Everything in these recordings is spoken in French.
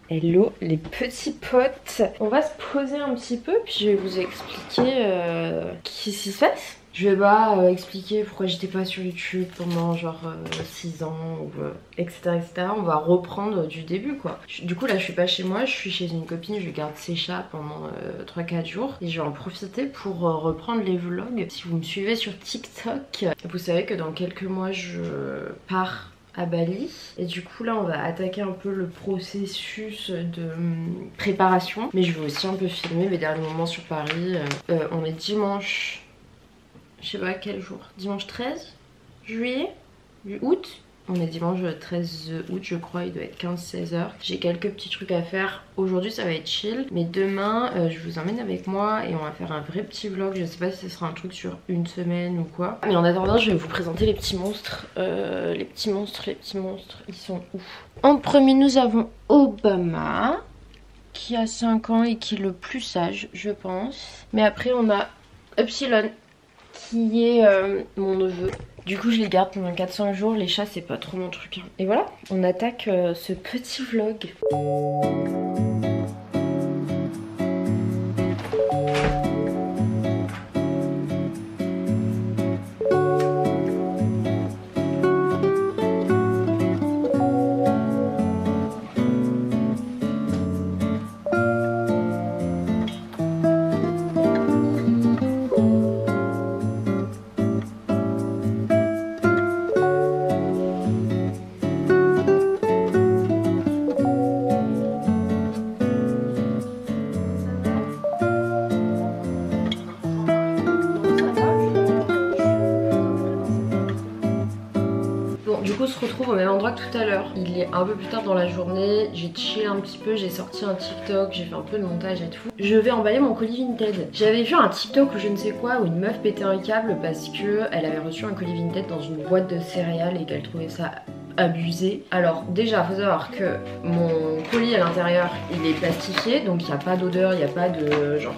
Hello les petits potes. On va se poser un petit peu puis je vais vous expliquer qu'est-ce qui se passe. Je vais pas expliquer pourquoi j'étais pas sur YouTube pendant genre 6 ans ou etc, etc. On va reprendre du début quoi. Du coup là je suis pas chez moi, je suis chez une copine, je garde ses chats pendant 3-4 jours. Et je vais en profiter pour reprendre les vlogs. Si vous me suivez sur TikTok, vous savez que dans quelques mois je pars à Bali et du coup là on va attaquer un peu le processus de préparation, mais je vais aussi un peu filmer mes derniers moments sur Paris. On est dimanche, je sais pas quel jour, dimanche 13 juillet, août. On est dimanche 13 août je crois, il doit être 15-16 heures. J'ai quelques petits trucs à faire. Aujourd'hui ça va être chill. Mais demain je vous emmène avec moi et on va faire un vrai petit vlog. Je sais pas si ce sera un truc sur une semaine ou quoi. Mais en attendant je vais vous présenter les petits monstres. Les petits monstres, ils sont où? En premier nous avons Obama, qui a 5 ans et qui est le plus sage je pense. Mais après on a Epsilon, qui est mon neveu. Du coup je les garde pendant 400 jours, les chats c'est pas trop mon truc. Et voilà, on attaque ce petit vlog. Du coup on se retrouve au même endroit que tout à l'heure. Il est un peu plus tard dans la journée, j'ai chillé un petit peu, j'ai sorti un TikTok, j'ai fait un peu de montage et tout. Je vais emballer mon colis Vinted. J'avais vu un TikTok ou je ne sais quoi où une meuf pétait un câble parce que elle avait reçu un colis Vinted dans une boîte de céréales et qu'elle trouvait ça abusé. Alors déjà faut savoir que mon colis à l'intérieur il est plastifié, donc il n'y a pas d'odeur, il n'y a pas de genre...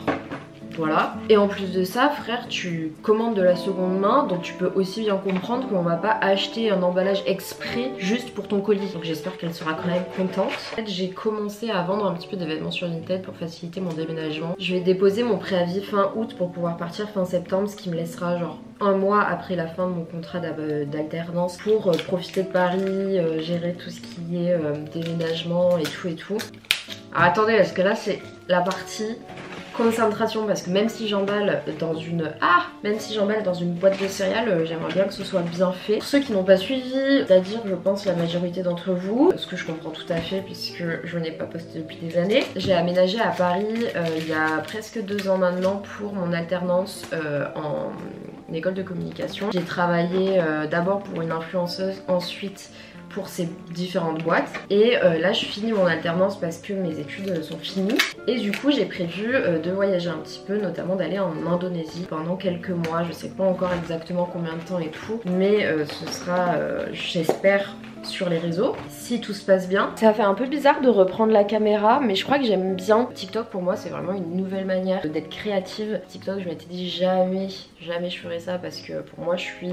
Voilà. Et en plus de ça, frère, tu commandes de la seconde main, donc tu peux aussi bien comprendre qu'on va pas acheter un emballage exprès juste pour ton colis. Donc j'espère qu'elle sera quand même contente. En fait, j'ai commencé à vendre un petit peu de vêtements sur Vinted pour faciliter mon déménagement. Je vais déposer mon préavis fin août pour pouvoir partir fin septembre, ce qui me laissera genre un mois après la fin de mon contrat d'alternance pour profiter de Paris, gérer tout ce qui est déménagement et tout et tout. Alors attendez, parce que là c'est la partie concentration, parce que même si j'emballe dans une boîte de céréales, j'aimerais bien que ce soit bien fait. Pour ceux qui n'ont pas suivi, c'est-à-dire je pense la majorité d'entre vous, ce que je comprends tout à fait puisque je n'ai pas posté depuis des années, j'ai aménagé à Paris il y a presque 2 ans maintenant pour mon alternance en école de communication. J'ai travaillé d'abord pour une influenceuse, ensuite pour ces différentes boîtes et là je finis mon alternance parce que mes études sont finies et du coup j'ai prévu de voyager un petit peu, notamment d'aller en Indonésie pendant quelques mois. Je sais pas encore exactement combien de temps et tout, mais ce sera j'espère sur les réseaux si tout se passe bien. Ça fait un peu bizarre de reprendre la caméra, mais je crois que j'aime bien. TikTok pour moi c'est vraiment une nouvelle manière d'être créative. TikTok je m'étais dit jamais je ferais ça parce que pour moi je suis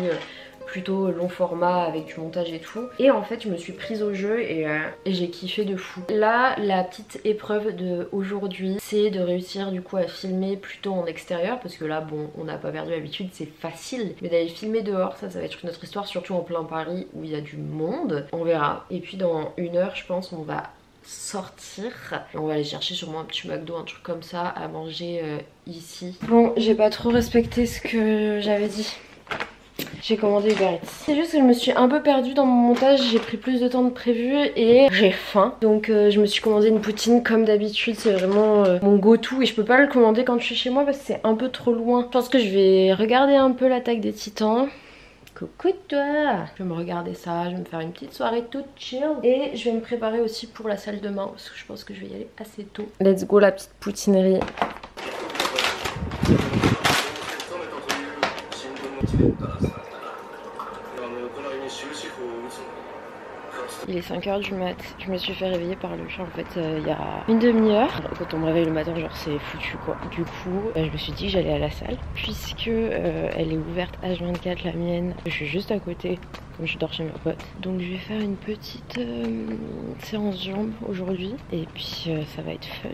plutôt long format avec du montage et tout, et en fait je me suis prise au jeu et j'ai kiffé de fou. Là la petite épreuve de aujourd'hui c'est de réussir du coup à filmer plutôt en extérieur, parce que là bon on n'a pas perdu l'habitude, c'est facile, mais d'aller filmer dehors ça va être une autre histoire, surtout en plein Paris où il y a du monde. On verra. Et puis dans 1 heure je pense on va sortir, on va aller chercher sûrement un petit McDo, un truc comme ça à manger ici. Bon j'ai pas trop respecté ce que j'avais dit. J'ai commandé Uber Eats. C'est juste que je me suis un peu perdue dans mon montage, j'ai pris plus de temps que prévu et j'ai faim. Donc je me suis commandé une poutine comme d'habitude, c'est vraiment mon go-to et je peux pas le commander quand je suis chez moi parce que c'est un peu trop loin. Je pense que je vais regarder un peu l'Attaque des Titans. Coucou toi! Je vais me regarder ça, je vais me faire une petite soirée toute chill et je vais me préparer aussi pour la salle de bain parce que je pense que je vais y aller assez tôt. Let's go la petite poutinerie. Il est 5 h du mat. Je me suis fait réveiller par le chat en fait il y a une demi-heure. Quand on me réveille le matin, genre c'est foutu quoi. Du coup, je me suis dit que j'allais à la salle. Puisque elle est ouverte H24, la mienne. Je suis juste à côté, comme je dors chez mes potes. Donc je vais faire une petite séance jambes aujourd'hui. Et puis ça va être fun.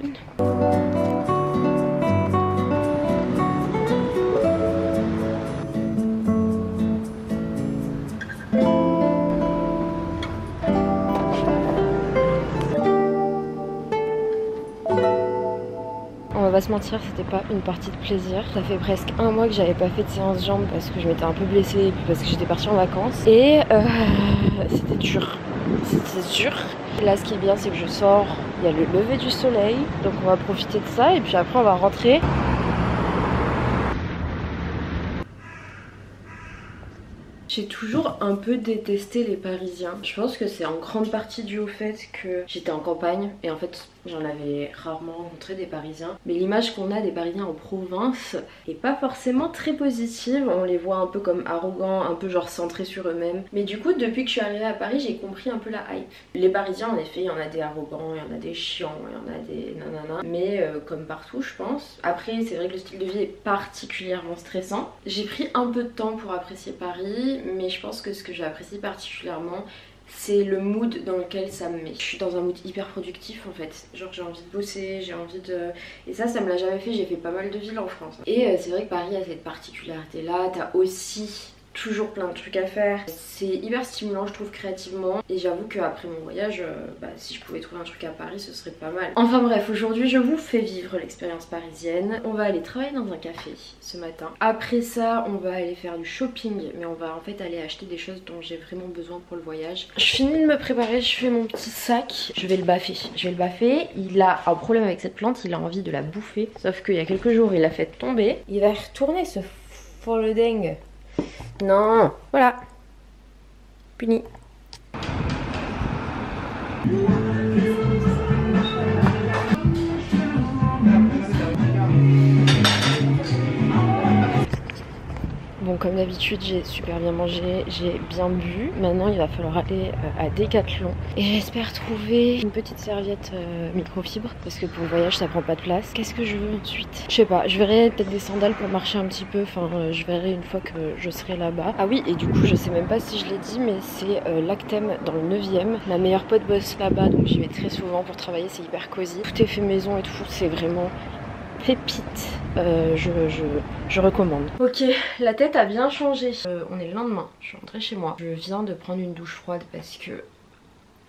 On va pas se mentir, c'était pas une partie de plaisir. Ça fait presque un mois que j'avais pas fait de séance jambes parce que je m'étais un peu blessée et puis parce que j'étais partie en vacances. Et c'était dur. C'était dur. Là, ce qui est bien, c'est que je sors, il y a le lever du soleil. Donc on va profiter de ça et puis après on va rentrer. J'ai toujours un peu détesté les Parisiens. Je pense que c'est en grande partie dû au fait que j'étais en campagne et en fait j'en avais rarement rencontré des Parisiens. Mais l'image qu'on a des Parisiens en province est pas forcément très positive. On les voit un peu comme arrogants, un peu genre centrés sur eux-mêmes. Mais du coup, depuis que je suis arrivée à Paris, j'ai compris un peu la hype. Les Parisiens, en effet, il y en a des arrogants, il y en a des chiants, il y en a des nanana. Mais comme partout, je pense. Après, c'est vrai que le style de vie est particulièrement stressant. J'ai pris un peu de temps pour apprécier Paris. Mais je pense que ce que j'ai apprécié particulièrement, c'est le mood dans lequel ça me met. Je suis dans un mood hyper productif en fait. Genre j'ai envie de bosser, j'ai envie de... Et ça me l'a jamais fait, j'ai fait pas mal de villes en France. Et c'est vrai que Paris a cette particularité là, t'as aussi toujours plein de trucs à faire. C'est hyper stimulant je trouve créativement. Et j'avoue qu'après mon voyage, si je pouvais trouver un truc à Paris ce serait pas mal. Enfin bref, aujourd'hui je vous fais vivre l'expérience parisienne. On va aller travailler dans un café ce matin. Après ça on va aller faire du shopping. Mais on va en fait aller acheter des choses dont j'ai vraiment besoin pour le voyage. Je finis de me préparer, je fais mon petit sac. Je vais le baffer. Il a un problème avec cette plante, il a envie de la bouffer. Sauf qu'il y a quelques jours il l'a fait tomber. Il va retourner ce following. Non, voilà. Puni. Bon, comme d'habitude, j'ai super bien mangé, j'ai bien bu. Maintenant, il va falloir aller à Decathlon. Et j'espère trouver une petite serviette microfibre. Parce que pour le voyage, ça prend pas de place. Qu'est-ce que je veux ensuite? Je sais pas, je verrai peut-être des sandales pour marcher un petit peu. Enfin, je verrai une fois que je serai là-bas. Ah oui, et du coup, je sais même pas si je l'ai dit, mais c'est l'Actem dans le 9e. Ma meilleure pote bosse là-bas, donc j'y vais très souvent pour travailler. C'est hyper cosy. Tout est fait maison et tout, c'est vraiment... pépite, je recommande. Ok, la tête a bien changé. On est le lendemain, je suis rentrée chez moi. Je viens de prendre une douche froide parce que...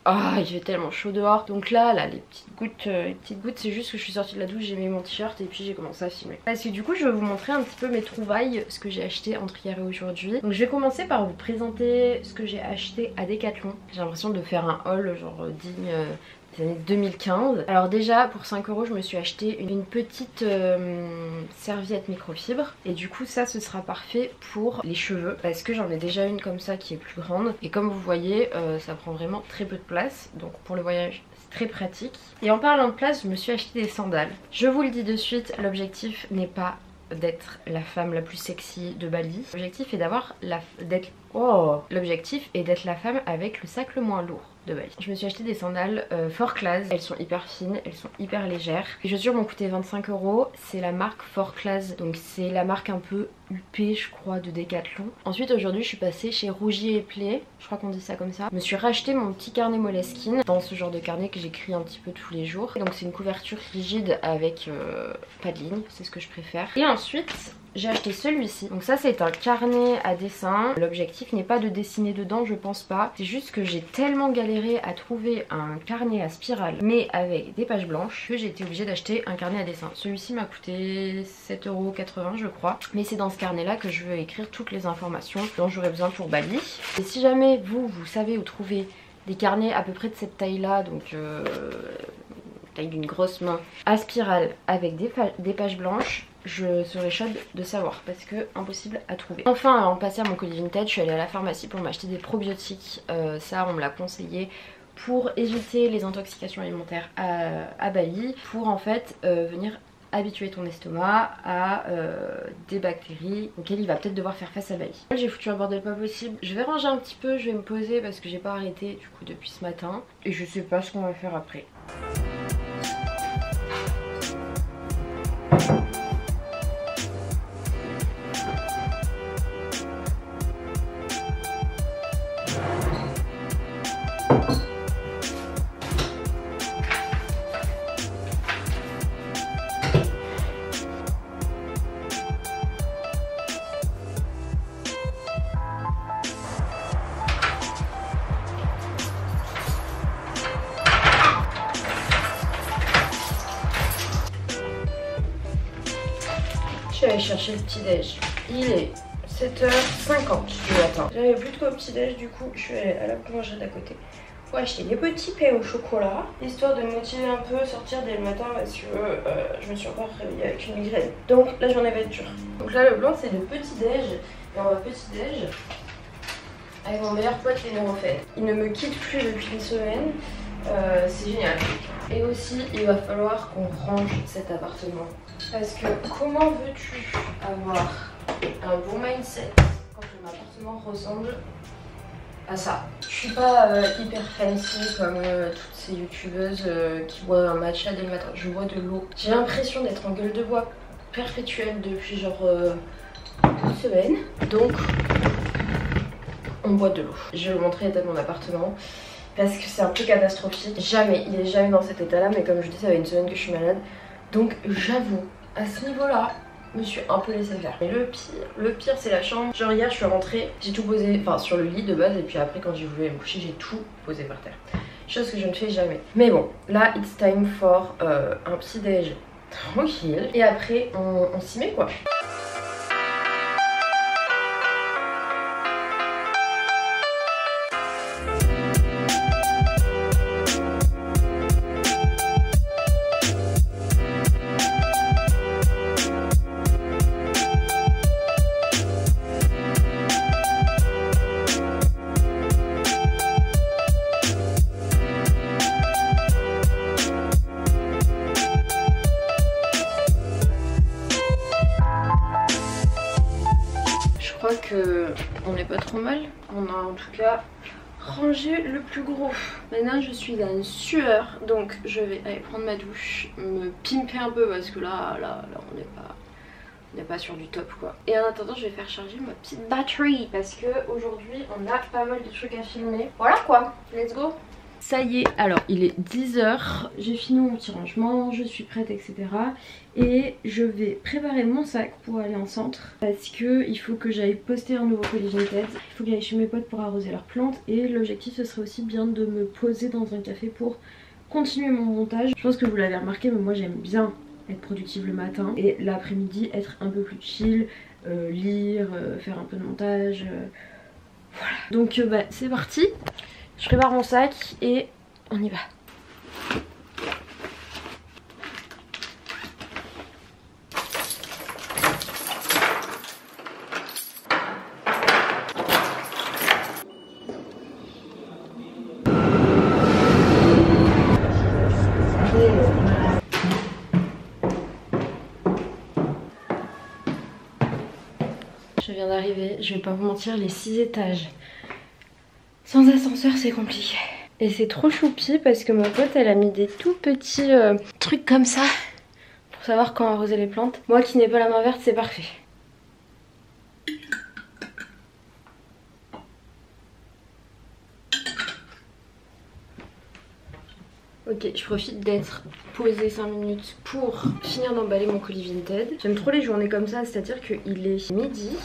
Ah, il fait tellement chaud dehors. Donc là, les petites gouttes, c'est juste que je suis sortie de la douche, j'ai mis mon t-shirt et puis j'ai commencé à filmer. Parce que du coup, je vais vous montrer un petit peu mes trouvailles, ce que j'ai acheté entre hier et aujourd'hui. Donc je vais commencer par vous présenter ce que j'ai acheté à Decathlon. J'ai l'impression de faire un haul genre digne... des années 2015. Alors déjà pour 5 € je me suis acheté une petite serviette microfibre. Et du coup ça ce sera parfait pour les cheveux. Parce que j'en ai déjà une comme ça qui est plus grande. Et comme vous voyez ça prend vraiment très peu de place. Donc pour le voyage c'est très pratique. Et en parlant de place je me suis acheté des sandales. Je vous le dis de suite, l'objectif n'est pas d'être la femme la plus sexy de Bali. L'objectif est l'objectif est d'être la femme avec le sac le moins lourd de Bali. Je me suis acheté des sandales Four Class. Elles sont hyper fines, elles sont hyper légères. Les chaussures m'ont coûté 25 €. C'est la marque Four Class, donc c'est la marque un peu huppée je crois de Decathlon. Ensuite aujourd'hui je suis passée chez Rougier et Play, je crois qu'on dit ça comme ça. Je me suis racheté mon petit carnet Moleskine, dans ce genre de carnet que j'écris un petit peu tous les jours. Donc c'est une couverture rigide avec pas de ligne, c'est ce que je préfère. Et ensuite j'ai acheté celui-ci. Donc ça c'est un carnet à dessin. L'objectif n'est pas de dessiner dedans, je pense pas. C'est juste que j'ai tellement galéré à trouver un carnet à spirale mais avec des pages blanches que j'ai été obligée d'acheter un carnet à dessin. Celui-ci m'a coûté 7,80 € je crois. Mais c'est dans ce carnet là que je veux écrire toutes les informations dont j'aurai besoin pour Bali. Et si jamais vous savez où trouver des carnets à peu près de cette taille là, donc taille d'une grosse main, à spirale avec des pages blanches, je serais chaude de savoir parce que impossible à trouver. Enfin, avant de passer à mon colis vintage, je suis allée à la pharmacie pour m'acheter des probiotiques. Ça on me l'a conseillé pour éviter les intoxications alimentaires à Bali, pour en fait venir habituer ton estomac à des bactéries auxquelles il va peut-être devoir faire face à Bali. J'ai foutu un bordel pas possible. Je vais ranger un petit peu, je vais me poser parce que j'ai pas arrêté du coup depuis ce matin. Et je sais pas ce qu'on va faire après. Je vais aller chercher le petit déj. Il est 7h50 du matin. J'avais plus de quoi au petit déj, du coup je suis allée à la boulangerie d'à côté pour acheter des petits pains au chocolat, histoire de me motiver un peu, sortir dès le matin parce que je me suis encore réveillée avec une migraine. Donc là j'en avais dur. Donc là le blanc c'est le petit déj. Et on va petit déj avec mon meilleur pote les neurophènes. Il ne me quitte plus depuis une semaine. C'est génial. Et aussi il va falloir qu'on range cet appartement. Parce que comment veux-tu avoir un bon mindset quand ton appartement ressemble à ça? Je suis pas hyper fancy comme toutes ces youtubeuses qui boivent un matcha dès le matin. Je bois de l'eau. J'ai l'impression d'être en gueule de bois perpétuelle depuis genre une semaine. Donc on boit de l'eau. Je vais vous montrer l'état de mon appartement. Parce que c'est un peu catastrophique. Jamais, il est jamais dans cet état là. Mais comme je dis, ça fait une semaine que je suis malade. Donc j'avoue, à ce niveau-là, je me suis un peu laissée faire. Mais le pire c'est la chambre. Genre hier je suis rentrée, j'ai tout posé, enfin sur le lit de base. Et puis après quand j'ai voulu me coucher, j'ai tout posé par terre. Chose que je ne fais jamais. Mais bon, là it's time for un petit déj tranquille. Et après on s'y met quoi. Je crois que on n'est pas trop mal. On a en tout cas rangé le plus gros. Maintenant je suis en sueur, donc je vais aller prendre ma douche, me pimper un peu parce que là on n'est pas sur du top quoi. Et en attendant je vais faire charger ma petite batterie parce que aujourd'hui on a pas mal de trucs à filmer. Voilà quoi, let's go. Ça y est, alors il est 10h, j'ai fini mon petit rangement, je suis prête etc. Et je vais préparer mon sac pour aller en centre parce que il faut que j'aille poster un nouveau colis Vinted. Il faut que j'aille chez mes potes pour arroser leurs plantes et l'objectif ce serait aussi bien de me poser dans un café pour continuer mon montage. Je pense que vous l'avez remarqué mais moi j'aime bien être productive le matin et l'après-midi être un peu plus chill, lire, faire un peu de montage, voilà. Donc bah, c'est parti. Je prépare mon sac et on y va. Je viens d'arriver, je vais pas vous mentir, les 6 étages. Sans ascenseur c'est compliqué. Et c'est trop choupi parce que ma pote elle a mis des tout petits trucs comme ça pour savoir quand arroser les plantes. Moi qui n'ai pas la main verte c'est parfait. Ok, je profite d'être posée 5 minutes pour finir d'emballer mon colis Vinted. J'aime trop les journées comme ça, c'est-à-dire qu'il est midi.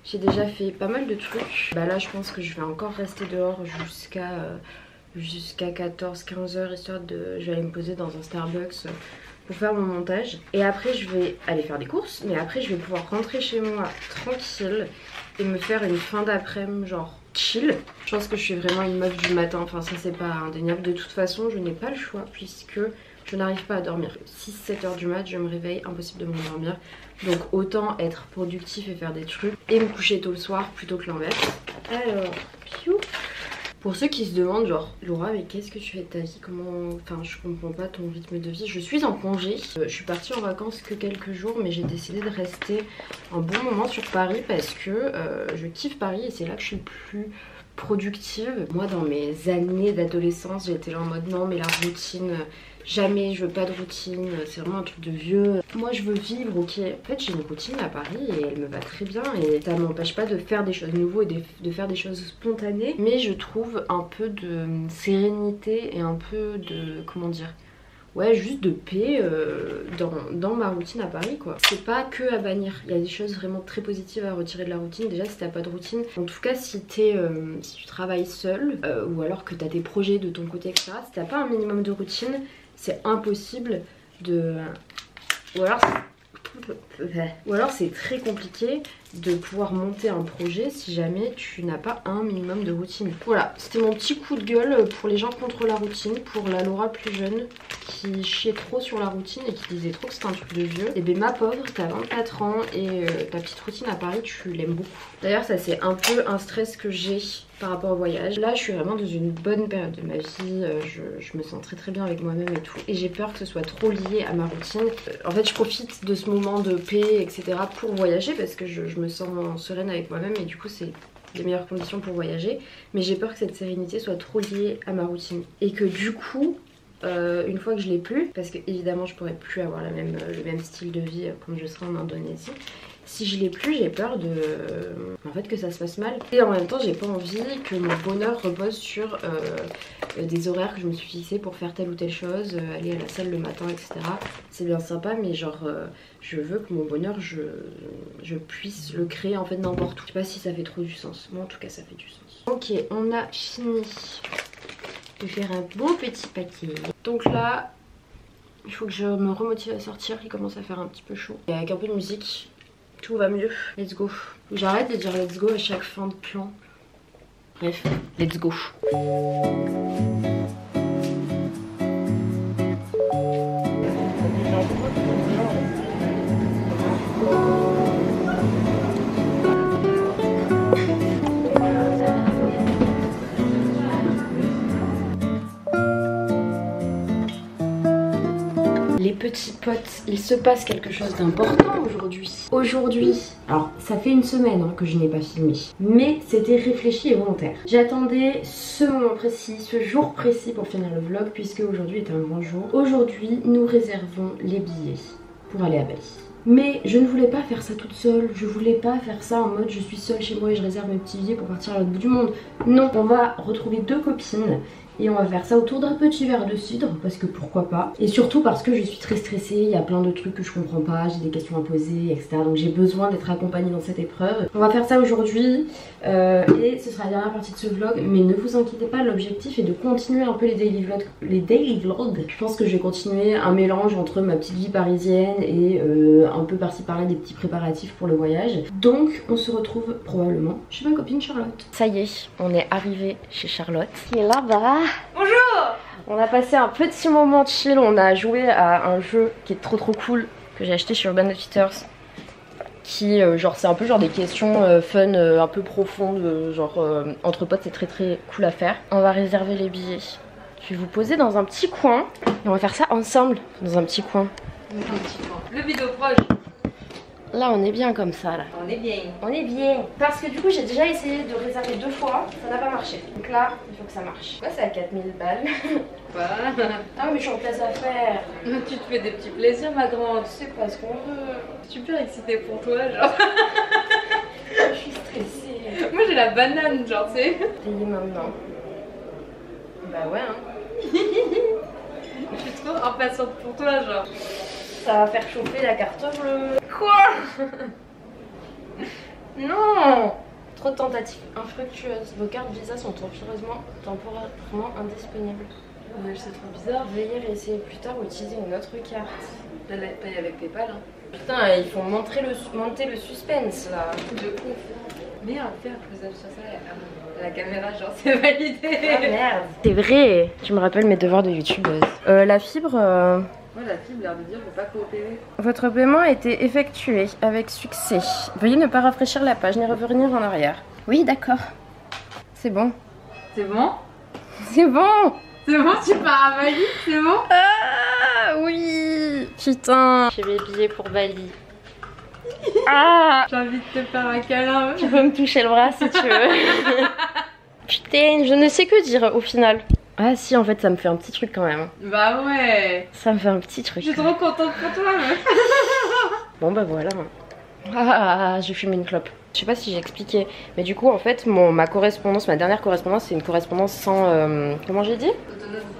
J'ai déjà fait pas mal de trucs. Bah là je pense que je vais encore rester dehors jusqu'à 14-15 heures histoire de... Je vais aller me poser dans un Starbucks pour faire mon montage. Et après je vais aller faire des courses. Mais après je vais pouvoir rentrer chez moi tranquille et me faire une fin d'après-midi genre chill. Je pense que je suis vraiment une meuf du matin. Enfin ça c'est pas indéniable. De toute façon je n'ai pas le choix puisque je n'arrive pas à dormir. 6-7 heures du mat je me réveille, impossible de m'endormir. Donc autant être productif et faire des trucs et me coucher tôt le soir plutôt que l'inverse. Alors, piou. Pour ceux qui se demandent genre Laura mais qu'est-ce que tu fais de ta vie, comment, enfin je comprends pas ton rythme de vie. Je suis en congé, je suis partie en vacances que quelques jours mais j'ai décidé de rester un bon moment sur Paris parce que je kiffe Paris et c'est là que je suis le plus productive. Moi dans mes années d'adolescence j'étais là en mode non mais la routine jamais, je veux pas de routine, c'est vraiment un truc de vieux. Moi je veux vivre, ok. En fait j'ai une routine à Paris et elle me va très bien et ça m'empêche pas de faire des choses nouvelles et de faire des choses spontanées. Mais je trouve un peu de sérénité et un peu de, comment dire, ouais juste de paix dans ma routine à Paris quoi. C'est pas que à bannir, il y a des choses vraiment très positives à retirer de la routine. Déjà si t'as pas de routine, en tout cas si si tu travailles seul ou alors que t'as des projets de ton côté etc. Si t'as pas un minimum de routine, c'est impossible de... Ou alors c'est très compliqué de pouvoir monter un projet si jamais tu n'as pas un minimum de routine. Voilà, c'était mon petit coup de gueule pour les gens contre la routine, pour la Laura plus jeune qui chiait trop sur la routine et qui disait trop que c'était un truc de vieux. Et ben ma pauvre, t'as 24 ans et ta petite routine à Paris tu l'aimes beaucoup. D'ailleurs ça c'est un peu un stress que j'ai par rapport au voyage. Là je suis vraiment dans une bonne période de ma vie, je me sens très bien avec moi-même et tout. Et j'ai peur que ce soit trop lié à ma routine. En fait je profite de ce moment de paix etc. pour voyager parce que je me sens sereine avec moi-même et du coup c'est les meilleures conditions pour voyager. Mais j'ai peur que cette sérénité soit trop liée à ma routine. Et que du coup, une fois que je l'ai plus, parce que évidemment je pourrais plus avoir le même style de vie quand je serai en Indonésie. Si je l'ai plus, j'ai peur de en fait que ça se passe mal. Et en même temps, j'ai pas envie que mon bonheur repose sur des horaires que je me suis fixés pour faire telle ou telle chose, aller à la salle le matin, etc. C'est bien sympa, mais genre je veux que mon bonheur, je puisse le créer en fait n'importe où. Je sais pas si ça fait trop du sens. Moi en tout cas, ça fait du sens. Ok, on a fini de faire un bon petit paquet. Donc là, il faut que je me remotive à sortir. Il commence à faire un petit peu chaud. Et avec un peu de musique, tout va mieux. Let's go. J'arrête de dire let's go à chaque fin de plan. Bref, let's go. Les petits potes, il se passe quelque chose d'important aujourd'hui. Alors ça fait une semaine que je n'ai pas filmé, mais c'était réfléchi et volontaire. J'attendais ce moment précis, ce jour précis pour finir le vlog, puisque aujourd'hui est un grand jour. Aujourd'hui, nous réservons les billets pour aller à Bali. Mais je ne voulais pas faire ça toute seule, je voulais pas faire ça en mode je suis seule chez moi et je réserve mes petits billets pour partir à l'autre bout du monde. Non, on va retrouver deux copines et on va faire ça autour d'un petit verre de cidre parce que pourquoi pas. Et surtout parce que je suis très stressée, il y a plein de trucs que je comprends pas, j'ai des questions à poser etc. Donc j'ai besoin d'être accompagnée dans cette épreuve. On va faire ça aujourd'hui et ce sera la dernière partie de ce vlog. Mais ne vous inquiétez pas, l'objectif est de continuer un peu les daily vlogs. Je pense que je vais continuer un mélange entre ma petite vie parisienne et un peu par-ci par-là des petits préparatifs pour le voyage. Donc on se retrouve probablement chez ma copine Charlotte. Ça y est, on est arrivé chez Charlotte qui est là-bas. Bonjour. On a passé un petit moment chill, on a joué à un jeu qui est trop cool que j'ai acheté chez Urban Outfitters. Qui genre c'est un peu genre des questions fun un peu profondes, genre entre potes, c'est très cool à faire. On va réserver les billets. Je vais vous poser dans un petit coin et on va faire ça ensemble dans un petit coin. Le vidéo proche. Là on est bien comme ça là. On est bien. On est bien. Parce que du coup j'ai déjà essayé de réserver 2 fois, ça n'a pas marché. Donc là il faut que ça marche. Ouais, c'est à 4000 balles. Quoi? Ah mais je suis en place à faire. Tu te fais des petits plaisirs ma grande. C'est pas ce qu'on veut. Super excitée pour toi genre. Je suis stressée. Moi j'ai la banane genre tu sais. Payez maintenant. Bah ouais hein. Je suis trop impatiente pour toi genre. Ça va faire chauffer la carte bleue. Quoi? Non. Trop de tentatives infructueuses. Vos cartes Visa sont temporairement indisponibles. Ouais, c'est trop bizarre. Veuillez réessayer plus tard ou utiliser une autre carte. Là, paye avec PayPal hein. Putain, ils font monter le suspense là. De ouf. Merde, fais un close-up sur ça à la caméra, genre c'est validé. Ah merde. C'est vrai. Tu me rappelles mes devoirs de youtubeuse. La fibre. Ouais, la fibre, l'air de dire, je vais pas coopérer. Votre paiement a été effectué avec succès. Veuillez ne pas rafraîchir la page ni revenir en arrière. Oui, d'accord. C'est bon. C'est bon? C'est bon. C'est bon, tu pars à Bali? C'est bon? Ah oui. Putain. J'ai mes billets pour Bali. Ah. J'ai envie de te faire un câlin. Tu peux me toucher le bras si tu veux. Putain, je ne sais que dire au final. Ah si, en fait ça me fait un petit truc quand même. Bah ouais. Ça me fait un petit truc. Je suis trop contente pour toi meuf. Bon bah voilà. Ah, j'ai fumé une clope. Je sais pas si j'ai expliqué, mais du coup en fait ma correspondance, ma dernière correspondance, c'est une correspondance sans... comment j'ai dit?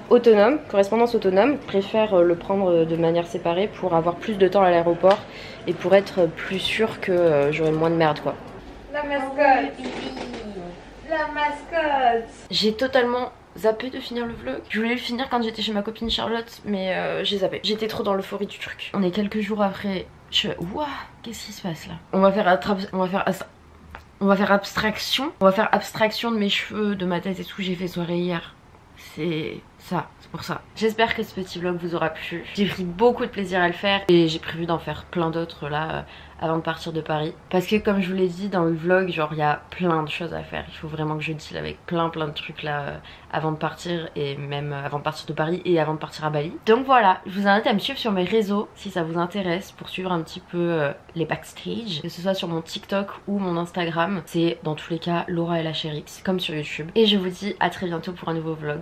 Autonome, correspondance autonome. Je préfère le prendre de manière séparée pour avoir plus de temps à l'aéroport et pour être plus sûre que j'aurai moins de merde quoi. La mascotte. La mascotte. J'ai totalement zappé de finir le vlog. Je voulais le finir quand j'étais chez ma copine Charlotte, mais j'ai zappé. J'étais trop dans l'euphorie du truc. On est quelques jours après. Je fais ouah, qu'est-ce qui se passe là? On va faire abstraction. On va faire abstraction de mes cheveux, de ma tête et tout. J'ai fait soirée hier. C'est ça, c'est pour ça. J'espère que ce petit vlog vous aura plu. J'ai pris beaucoup de plaisir à le faire et j'ai prévu d'en faire plein d'autres là avant de partir de Paris. Parce que comme je vous l'ai dit dans le vlog, genre il y a plein de choses à faire. Il faut vraiment que je deal avec plein de trucs là avant de partir et même avant de partir de Paris et avant de partir à Bali. Donc voilà, je vous invite à me suivre sur mes réseaux si ça vous intéresse pour suivre un petit peu les backstage. Que ce soit sur mon TikTok ou mon Instagram. C'est dans tous les cas Laura et la Chérix comme sur YouTube. Et je vous dis à très bientôt pour un nouveau vlog.